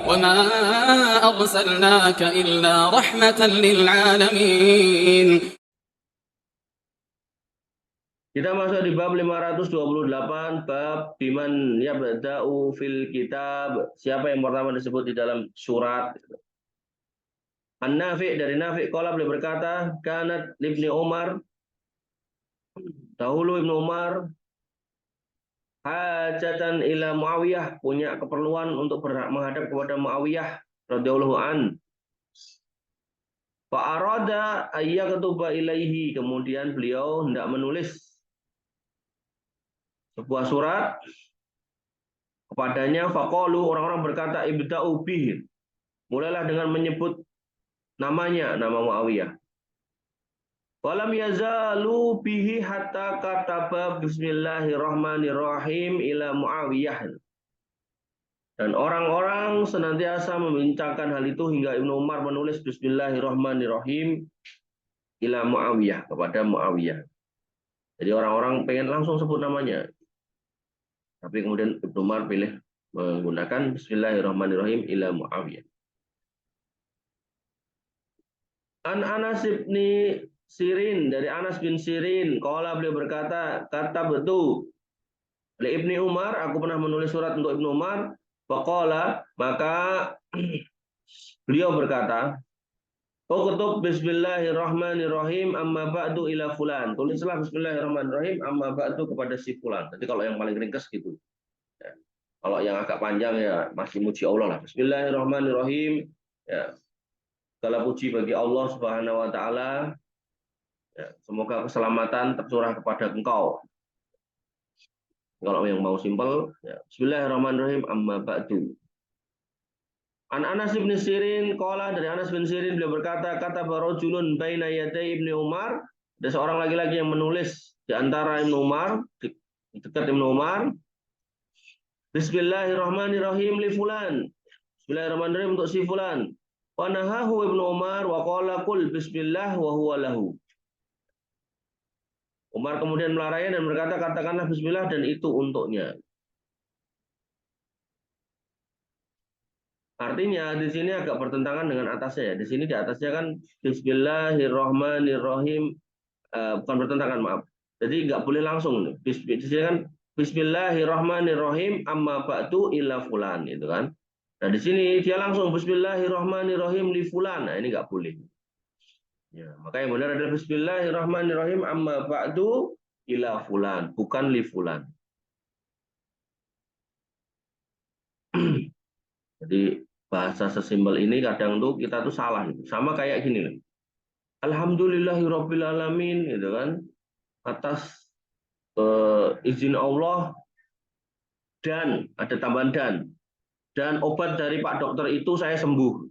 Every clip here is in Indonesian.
وما أرسلناك إلا رحمة للعالمين. Kita masuk di bab 528, bab biman yabda'u fil kitab, siapa yang pertama disebut di dalam surat. An-Nafi' dari Nafi' qala beliau berkata, kanat libni Umar, dahulu Ibnu Umar hajatan ila Muawiyah, punya keperluan untuk menghadap kepada Muawiyah radhiyallahu an. Fa arada ayyaktuba ilaihi, kemudian beliau hendak menulis sebuah surat kepadanya. Faqalu, orang-orang berkata, ibda'u bihi, mulailah dengan menyebut namanya, nama Muawiyah. Walam yazalu bihi hatta kataba bismillahirrahmanirrahim ila Muawiyah. Dan orang-orang senantiasa membincangkan hal itu hingga Ibnu Umar menulis bismillahirrahmanirrahim ila Muawiyah, kepada Muawiyah. Jadi orang-orang pengen langsung sebut namanya. Tapi kemudian Ibnu Umar pilih menggunakan bismillahirrahmanirrahim ila Muawiyah. An Anas bin Sirin, dari Anas bin Sirin, qala beliau berkata, kata betul oleh Ibnu Umar, aku pernah menulis surat untuk Ibnu Umar. Faqala, maka beliau berkata, uktub bismillahirrahmanirrahim amma ba'du ila fulan. Tulislah bismillahirrahmanirrahim amma ba'du kepada si fulan. Jadi kalau yang paling ringkas gitu. Ya. Kalau yang agak panjang ya masih muji Allah lah. Bismillahirrahmanirrahim. Ya. Segala puji bagi Allah Subhanahu wa taala. Ya, semoga keselamatan tercurah kepada engkau. Kalau yang mau simpel, ya. Bismillahirrahmanirrahim amma ba'du. An Anas bin Sirin, qala dari Anas bin Sirin beliau berkata, kata barojulun baina yaday Ibnu Umar, ada seorang laki-laki yang menulis di antara Ibnu Umar, di dekat Ibnu Umar, Bismillahirrahmanirrahim li fulan. Bismillahirrahmanirrahim untuk si fulan. Wa nahahu Ibnu Umar wa qala qul bismillah wa huwa lahu. Umar kemudian melarangnya dan berkata, katakanlah bismillah dan itu untuknya. Artinya di sini agak bertentangan dengan atasnya ya. Di sini di atasnya kan Bismillahirrahmanirrahim, bukan bertentangan, maaf. Jadi nggak boleh langsung. Di sini kan Bismillahirrahmanirrahim amma ba'du ila fulan, itu kan. Nah di sini dia langsung Bismillahirrahmanirrahim li fulan. Nah ini nggak boleh. Ya, maka yang benar adalah Bismillahirrahmanirrahim amma ba'du ila fulan, bukan li fulan. Jadi bahasa sesimpel ini kadang tuh kita tuh salah. Sama kayak gini loh. Alhamdulillahirabbil alamin, gitu kan. Atas izin Allah dan ada tambahan dan obat dari Pak Dokter itu saya sembuh.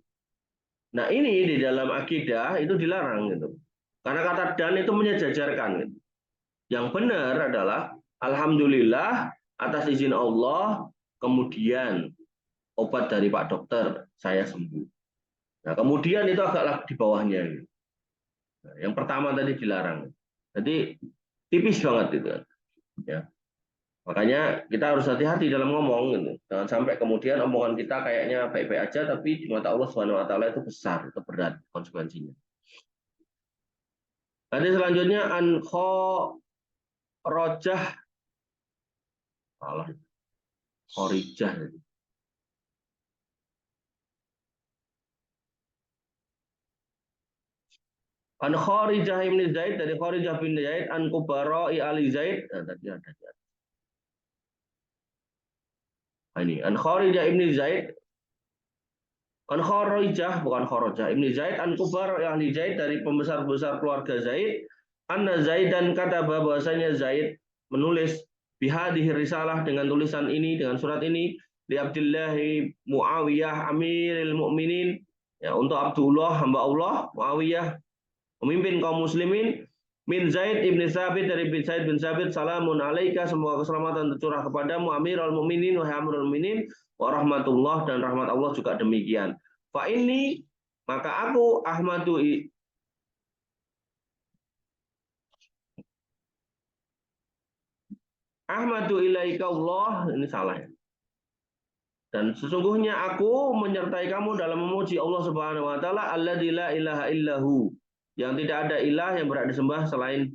Nah, ini di dalam akidah itu dilarang gitu. Karena kata dan itu menyejajarkan gitu. Yang benar adalah alhamdulillah atas izin Allah, kemudian obat dari Pak Dokter saya sembuh. Nah, kemudian itu agak di bawahnya. Nah, yang pertama tadi dilarang. Jadi tipis banget itu. Ya. Makanya kita harus hati-hati dalam ngomong gitu. Jangan sampai kemudian omongan kita kayaknya baik-baik aja, tapi di mata Allah Subhanahu wa taala itu besar, itu berat konsekuensinya. Nanti selanjutnya an rojah, salah, khorijah. An Kharijah bin Zaid, dari Kharijah bin Zaid, an Kubara'i Ali Zaid. Nah, tadi ada. Nah, ini an Kharijah bin Zaid, an Kharijah bukan Kharijah bin Zaid, an Kubara'i Ali Zaid, dari pembesar-besar keluarga Zaid. Anna Zaidan kata bahwasanya Zaid menulis bihadhihi risalah, dengan tulisan ini, dengan surat ini, li Abdullah Muawiyah Amiril Mukminin, ya, untuk Abdullah hamba Allah Muawiyah pemimpin kaum muslimin, min Zaid ibn Sabit, dari bin Zaid bin Sabit, salamun alaika, semoga keselamatan tercurah kepadamu Amirul Mukminin, wahai Amirul Mukminin, wa rahmatullah, dan rahmat Allah juga demikian. Fa ini, maka aku Ahmadu ilaika Allah, ini salah ya. Dan sesungguhnya aku menyertai kamu dalam memuji Allah Subhanahu wa taala alladzi la ilaha illahu, yang tidak ada ilah yang berhak disembah selain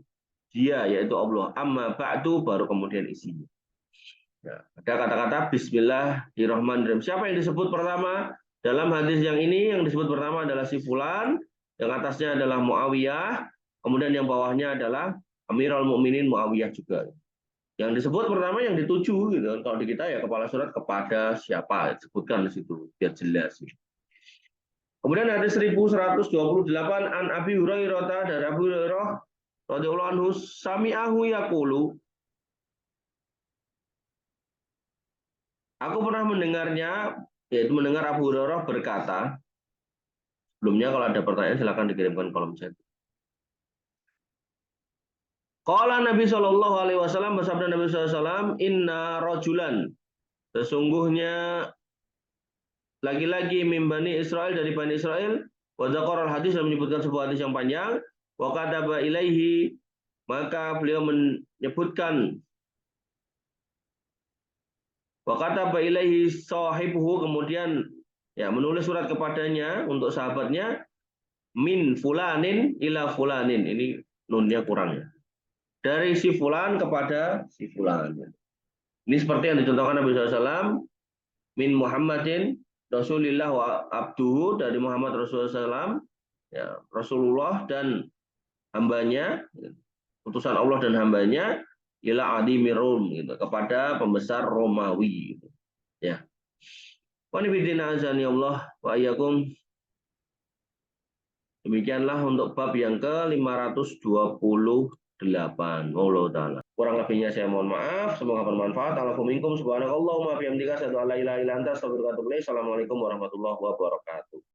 Dia, yaitu Allah. Amma ba'du, baru kemudian isinya. Ya, ada kata-kata Bismillahirrahmanirrahim. Siapa yang disebut pertama dalam hadis yang ini? Yang disebut pertama adalah si fulan, yang atasnya adalah Muawiyah, kemudian yang bawahnya adalah Amirul Mukminin Muawiyah juga. Yang disebut pertama yang dituju gitu. Kalau di kita ya kepala surat kepada siapa, disebutkan di situ biar jelas. Kemudian hadis 1128 an Abi Hurairah, dari Abu Hurairah radhiyallahu anhu, sami'ahu yaqulu, aku pernah mendengarnya, yaitu mendengar Abu Hurairah berkata. Sebelumnya kalau ada pertanyaan silakan dikirimkan kolom chat. Qala Nabi Shallallahu alaihi wasallam, bersabda Nabi sallallahu alaihi wasallam, inna rajulan, sesungguhnya lagi-lagi min Bani Israel, dari Bani Israel, wa dzakara hadis, dan menyebutkan sebuah hadis yang panjang, wa kataba ilaihi, maka beliau menyebutkan, wa kataba ilaihi sahibuhu, kemudian ya menulis surat kepadanya untuk sahabatnya, min fulanin ila fulanin, ini nunnya kurang ya, dari si fulan kepada si fulan. Ini seperti yang dicontohkan Nabi SAW, min Muhammadin Rasulillah wa abduhu, dari Muhammad Rasulullah SAW, ya, Rasulullah dan hambanya, utusan Allah dan hambanya, ila adimi Rom, gitu, kepada pembesar Romawi. Gitu. Ya. Wa nibidina azani Allah wa iyyakum. Demikianlah untuk bab yang ke-528. Allah Ta'ala. Kurang lebihnya saya mohon maaf. Semoga bermanfaat. Alhamdulillah. Subhanakallahumma bihamdika asyhadu an la ilaha illa anta astaghfiruka wa atubu ilaik. Assalamualaikum warahmatullahi wabarakatuh.